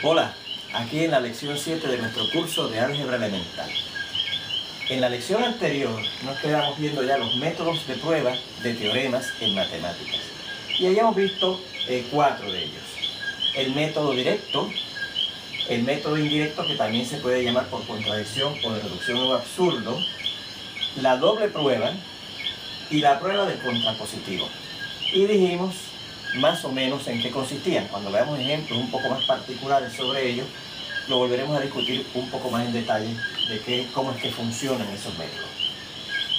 Hola, aquí en la lección 7 de nuestro curso de álgebra elemental. En la lección anterior nos quedamos viendo ya los métodos de prueba de teoremas en matemáticas. Y hayamos visto 4 de ellos. El método directo, el método indirecto, que también se puede llamar por contradicción o de reducción o absurdo, la doble prueba y la prueba del contrapositivo. Y dijimos más o menos en qué consistían. Cuando veamos ejemplos un poco más particulares sobre ello, lo volveremos a discutir un poco más en detalle de cómo es que funcionan esos métodos.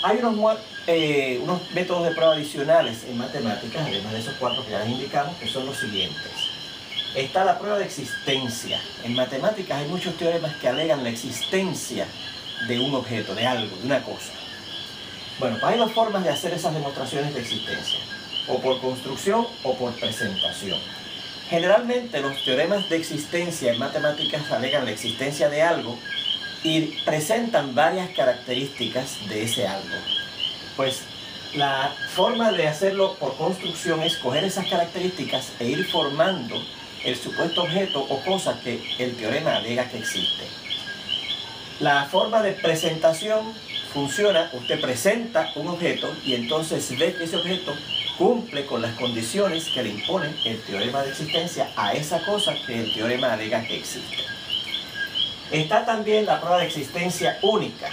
Hay unos métodos de prueba adicionales en matemáticas, además de esos 4 que ya les indicamos, que son los siguientes. Está la prueba de existencia. En matemáticas hay muchos teoremas que alegan la existencia de un objeto, de algo, de una cosa. Bueno, pues hay 2 formas de hacer esas demostraciones de existencia, o por construcción o por presentación. Generalmente los teoremas de existencia en matemáticas alegan la existencia de algo y presentan varias características de ese algo. Pues la forma de hacerlo por construcción es coger esas características e ir formando el supuesto objeto o cosa que el teorema alega que existe. La forma de presentación funciona: usted presenta un objeto y entonces ve que ese objeto cumple con las condiciones que le impone el teorema de existencia a esa cosa que el teorema alega que existe. Está también la prueba de existencia única.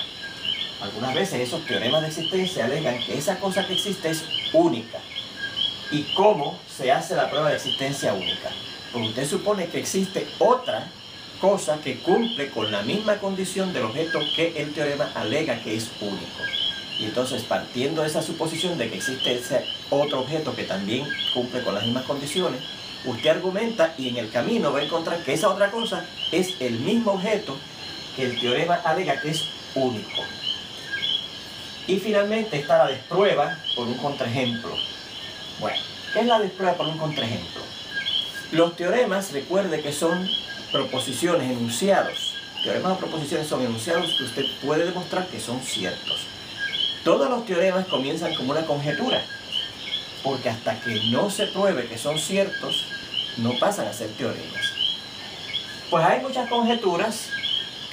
Algunas veces esos teoremas de existencia alegan que esa cosa que existe es única. ¿Y cómo se hace la prueba de existencia única? Pues usted supone que existe otra cosa que cumple con la misma condición del objeto que el teorema alega que es único. Y entonces, partiendo de esa suposición de que existe ese otro objeto que también cumple con las mismas condiciones, usted argumenta y en el camino va a encontrar que esa otra cosa es el mismo objeto que el teorema alega que es único. Y finalmente está la desprrueba por un contraejemplo. Bueno, ¿qué es la desprrueba por un contraejemplo? Los teoremas, recuerde que son proposiciones, enunciados. Teoremas o proposiciones son enunciados que usted puede demostrar que son ciertos. Todos los teoremas comienzan como una conjetura, porque hasta que no se pruebe que son ciertos, no pasan a ser teoremas. Pues hay muchas conjeturas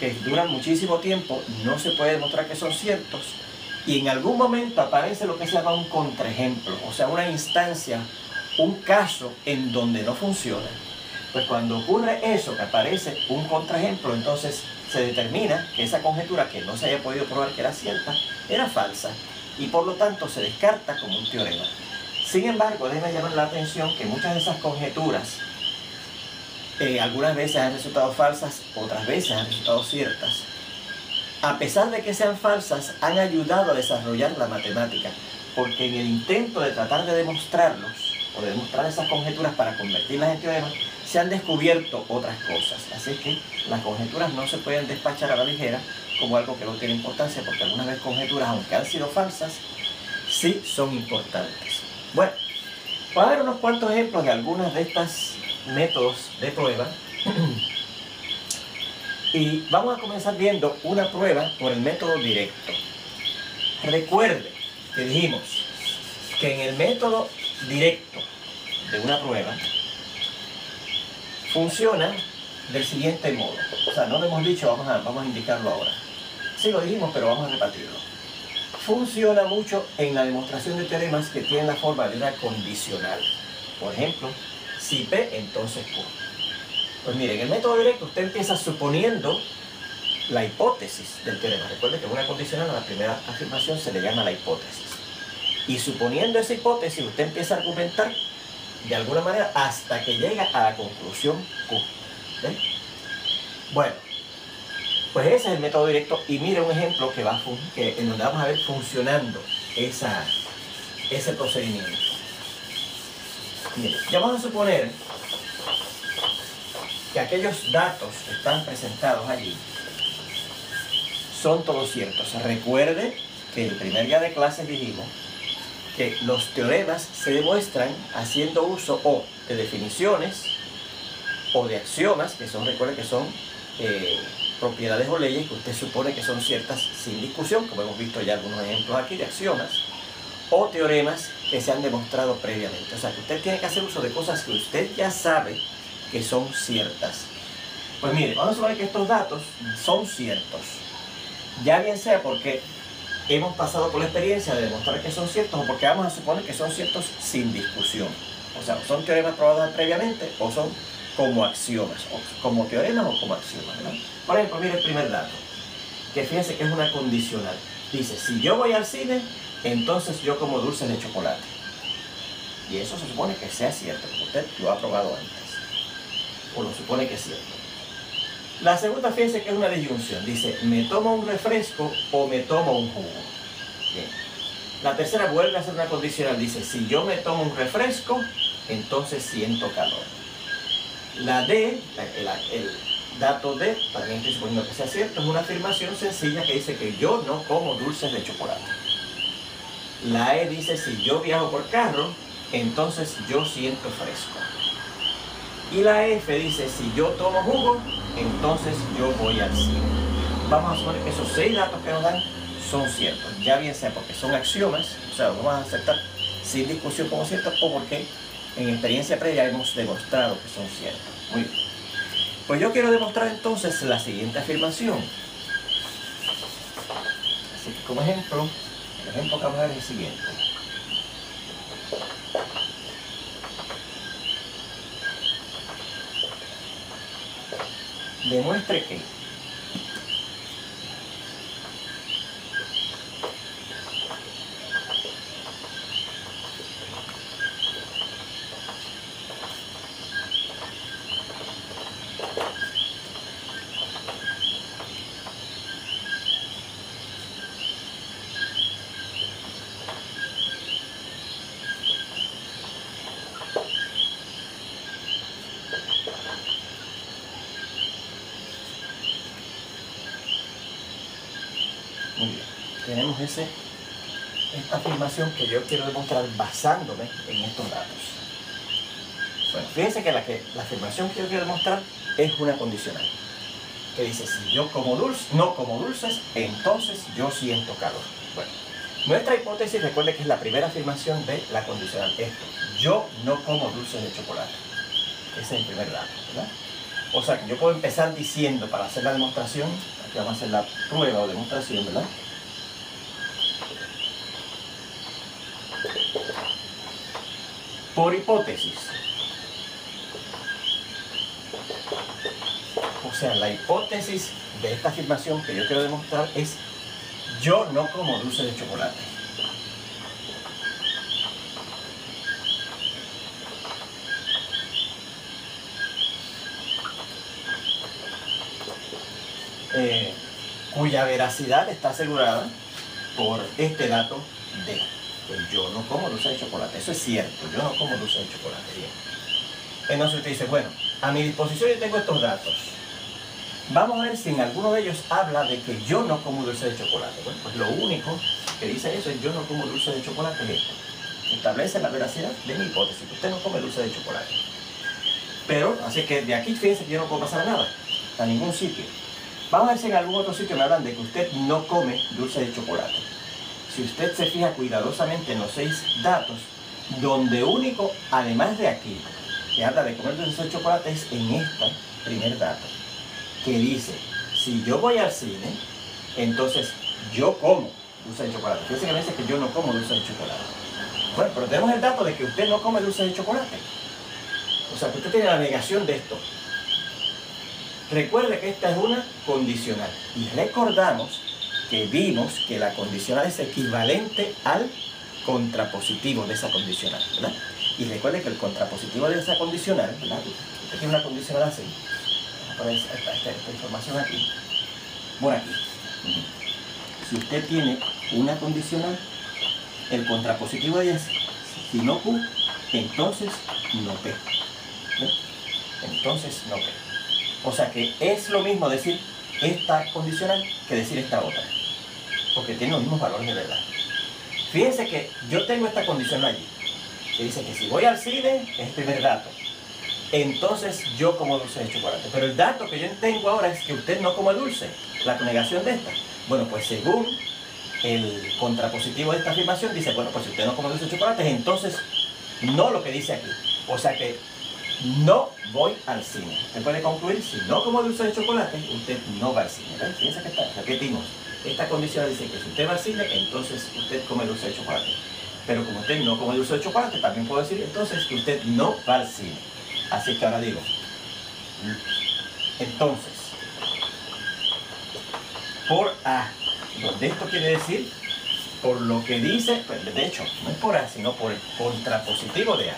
que duran muchísimo tiempo, no se puede demostrar que son ciertos, y en algún momento aparece lo que se llama un contraejemplo, o sea, una instancia, un caso en donde no funciona. Pues cuando ocurre eso, que aparece un contraejemplo, entonces se determina que esa conjetura que no se haya podido probar que era cierta, era falsa, y por lo tanto se descarta como un teorema. Sin embargo, déjeme llamar la atención que muchas de esas conjeturas, algunas veces han resultado falsas, otras veces han resultado ciertas. A pesar de que sean falsas, han ayudado a desarrollar la matemática, porque en el intento de tratar de demostrarlos, o de demostrar esas conjeturas para convertirlas en teoremas, se han descubierto otras cosas. Así que las conjeturas no se pueden despachar a la ligera como algo que no tiene importancia, porque algunas veces conjeturas, aunque han sido falsas, sí son importantes. Bueno, voy a ver unos cuantos ejemplos de algunos de estos métodos de prueba. Y vamos a comenzar viendo una prueba por el método directo. Recuerde que dijimos que en el método directo de una prueba funciona del siguiente modo. O sea, no lo hemos dicho, vamos a indicarlo ahora. Sí lo dijimos, pero vamos a repetirlo. Funciona mucho en la demostración de teoremas que tienen la forma de una condicional. Por ejemplo, si P, entonces Q. Pues mire, en el método directo usted empieza suponiendo la hipótesis del teorema. Recuerde que en una condicional a la primera afirmación se le llama la hipótesis. Y suponiendo esa hipótesis, usted empieza a argumentar de alguna manera hasta que llega a la conclusión Q. ¿Ven? Bueno, pues ese es el método directo, y mire un ejemplo en donde vamos a ver funcionando ese procedimiento. Mire, ya vamos a suponer que aquellos datos que están presentados allí son todos ciertos. Recuerde que el primer día de clases dijimos que los teoremas se demuestran haciendo uso o de definiciones o de axiomas, que son, recuerde que son propiedades o leyes que usted supone que son ciertas sin discusión, como hemos visto ya algunos ejemplos aquí de axiomas, o teoremas que se han demostrado previamente. O sea, que usted tiene que hacer uso de cosas que usted ya sabe que son ciertas. Pues mire, vamos a suponer que estos datos son ciertos. Ya bien sea porque hemos pasado por la experiencia de demostrar que son ciertos o porque vamos a suponer que son ciertos sin discusión. O sea, son teoremas probados previamente o son como axiomas, o como teoremas o como axiomas, ¿no? Por ejemplo, mire el primer dato, que fíjense que es una condicional. Dice, si yo voy al cine, entonces yo como dulces de chocolate. Y eso se supone que sea cierto, porque usted lo ha probado antes. O lo supone que es cierto. La segunda, fíjense que es una disyunción. Dice, me tomo un refresco o me tomo un jugo. Bien. La tercera vuelve a ser una condicional. Dice, si yo me tomo un refresco, entonces siento calor. La D, el dato D, también estoy suponiendo que sea cierto, es una afirmación sencilla que dice que yo no como dulces de chocolate. La E dice, si yo viajo por carro, entonces yo siento fresco. Y la F dice, si yo tomo jugo, entonces yo voy al cine. Vamos a suponer que esos 6 datos que nos dan son ciertos, ya bien sea porque son axiomas, o sea, los vamos a aceptar sin discusión como ciertos, o porque en experiencia previa hemos demostrado que son ciertos. Muy bien. Pues yo quiero demostrar entonces la siguiente afirmación. Así que como ejemplo, el ejemplo que vamos a ver es el siguiente. Demuestre que muy bien, tenemos esta afirmación que yo quiero demostrar basándome en estos datos. Bueno, fíjense que la afirmación que yo quiero demostrar es una condicional, que dice, si yo como no como dulces, entonces yo siento calor. Bueno, nuestra hipótesis, recuerde que es la primera afirmación de la condicional, esto, yo no como dulces de chocolate. Ese es el primer dato, ¿verdad? O sea, que yo puedo empezar diciendo, para hacer la demostración, aquí vamos a hacer la prueba o demostración, ¿verdad? Por hipótesis. O sea, la hipótesis de esta afirmación que yo quiero demostrar es, yo no como dulce de chocolate. Cuya veracidad está asegurada por este dato de que yo no como dulce de chocolate. Eso es cierto, yo no como dulce de chocolate. Bien. Entonces usted dice, bueno, a mi disposición yo tengo estos datos. Vamos a ver si en alguno de ellos habla de que yo no como dulce de chocolate. Bueno, pues lo único que dice eso es yo no como dulce de chocolate es esto. Establece la veracidad de mi hipótesis, que usted no come dulce de chocolate. Pero, así que de aquí fíjense que yo no puedo pasar a nada, a ningún sitio. Vamos a ver si en algún otro sitio me hablan de que usted no come dulce de chocolate. Si usted se fija cuidadosamente en los 6 datos, donde único, además de aquí, que habla de comer dulce de chocolate es en este primer dato, que dice, si yo voy al cine, entonces yo como dulce de chocolate. Fíjense que me dice que yo no como dulce de chocolate. Bueno, pero tenemos el dato de que usted no come dulce de chocolate. O sea, que usted tiene la negación de esto. Recuerde que esta es una condicional. Y recordamos que vimos que la condicional es equivalente al contrapositivo de esa condicional, ¿verdad? Y recuerde que el contrapositivo de esa condicional, ¿verdad? Usted tiene una condicional así. Vamos a poner esta información aquí. Por aquí. Si usted tiene una condicional, el contrapositivo de ella es, si no Q, entonces no P. ¿Ve? Entonces no P. O sea que es lo mismo decir esta condicional que decir esta otra, porque tienen los mismos valores de verdad. Fíjense que yo tengo esta condicional allí, que dice que si voy al cine, es el primer dato, entonces yo como dulce de chocolate. Pero el dato que yo tengo ahora es que usted no come dulce, la negación de esta. Bueno, pues según el contrapositivo de esta afirmación dice, bueno, pues si usted no come dulce de chocolate, entonces no lo que dice aquí. O sea que no voy al cine. Usted puede concluir, si no como dulce de chocolate, usted no va al cine. ¿Ves? Fíjense que está, repetimos. Esta condición dice que si usted va al cine, entonces usted come dulce de chocolate. Pero como usted no come dulce de chocolate, también puedo decir entonces que usted no va al cine. Así que ahora digo, entonces, por A, donde esto quiere decir, por lo que dice, pues de hecho, no es por A, sino por el contrapositivo de A.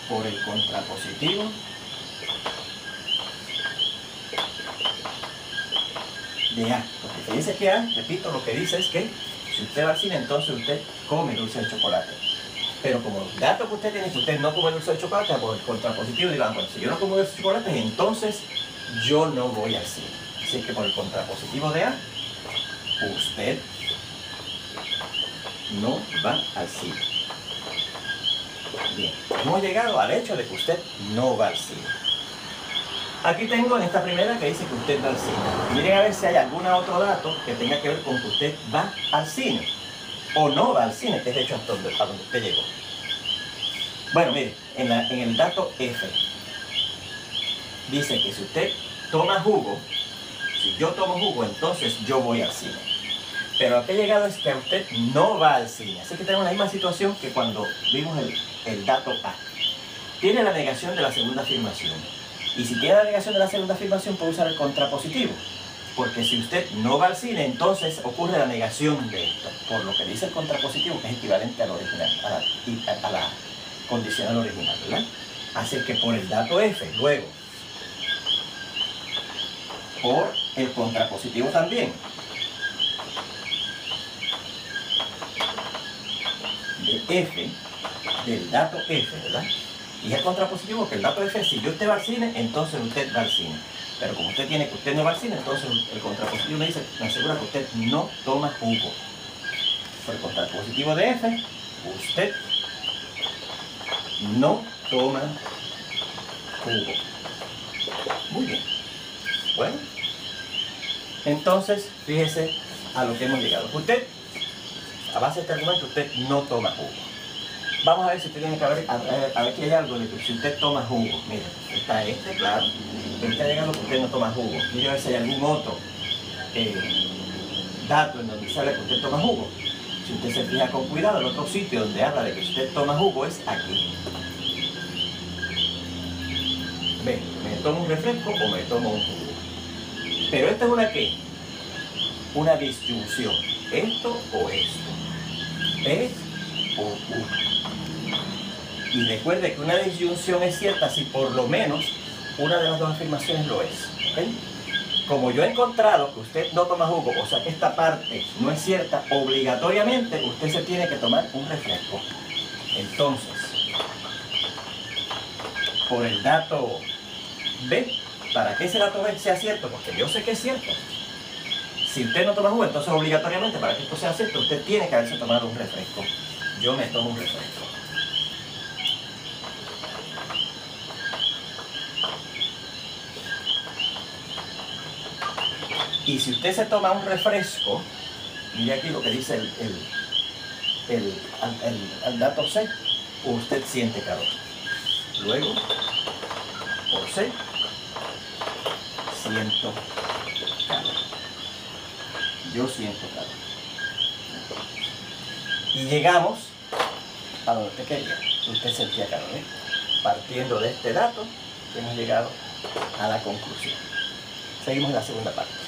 Por el contrapositivo de A. Porque dice que A, repito, lo que dice es que si usted va al cine, entonces usted come dulce de chocolate. Pero como dato que usted tiene que usted no come dulce de chocolate, por el contrapositivo dirán, bueno, si yo no como dulce de chocolate, entonces yo no voy al cine. Así que por el contrapositivo de A, usted no va al cine. Bien, hemos llegado al hecho de que usted no va al cine. Aquí tengo en esta primera que dice que usted va al cine. Miren a ver si hay algún otro dato que tenga que ver con que usted va al cine o no va al cine, que es de hecho a donde usted llegó. Bueno, mire, en el dato F dice que si usted toma jugo, si yo tomo jugo, entonces yo voy al cine. Pero lo que ha llegado es que usted no va al cine. Así que tenemos la misma situación que cuando vimos el dato A. Tiene la negación de la segunda afirmación. Y si tiene la negación de la segunda afirmación, puede usar el contrapositivo. Porque si usted no va al cine, entonces ocurre la negación de esto. Por lo que dice el contrapositivo, que es equivalente al original, a la condicional original, ¿verdad? Así que por el dato F, luego, por el contrapositivo también. De F, del dato F, ¿verdad? Y es el contrapositivo que el dato F, si usted va al cine, entonces usted va al cine. Pero como usted tiene que usted no va al cine, entonces el contrapositivo me dice, me asegura que usted no toma jugo. Por el contrapositivo de F, usted no toma jugo. Muy bien. Bueno, entonces, fíjese a lo que hemos llegado. Usted, a base de este argumento, usted no toma jugo. Vamos a ver si usted tiene que ver, a ver si hay algo de que si usted toma jugo. Mire, está este, claro. Está llegando que usted no toma jugo. Mire a ver si hay algún otro dato en donde sale que usted toma jugo. Si usted se fija con cuidado, el otro sitio donde habla de que usted toma jugo es aquí. Ve, ¿me tomo un refresco o me tomo un jugo? Pero esta es una ¿qué? Una disyunción. Esto o esto. Es o U. Y recuerde que una disyunción es cierta si por lo menos una de las dos afirmaciones lo es. ¿Okay? Como yo he encontrado que usted no toma jugo, o sea que esta parte no es cierta, obligatoriamente usted se tiene que tomar un refresco. Entonces, por el dato B, para que ese dato B sea cierto, porque yo sé que es cierto. Si usted no toma jugo, entonces obligatoriamente para que esto sea cierto, usted tiene que haberse tomado un refresco. Yo me tomo un refresco. Y si usted se toma un refresco, mire aquí lo que dice el dato C, usted siente calor. Luego, por C, siento calor. Yo siento calor. Y llegamos a donde usted quería. Usted sentía calor, ¿eh? Partiendo de este dato, hemos llegado a la conclusión. Seguimos en la segunda parte.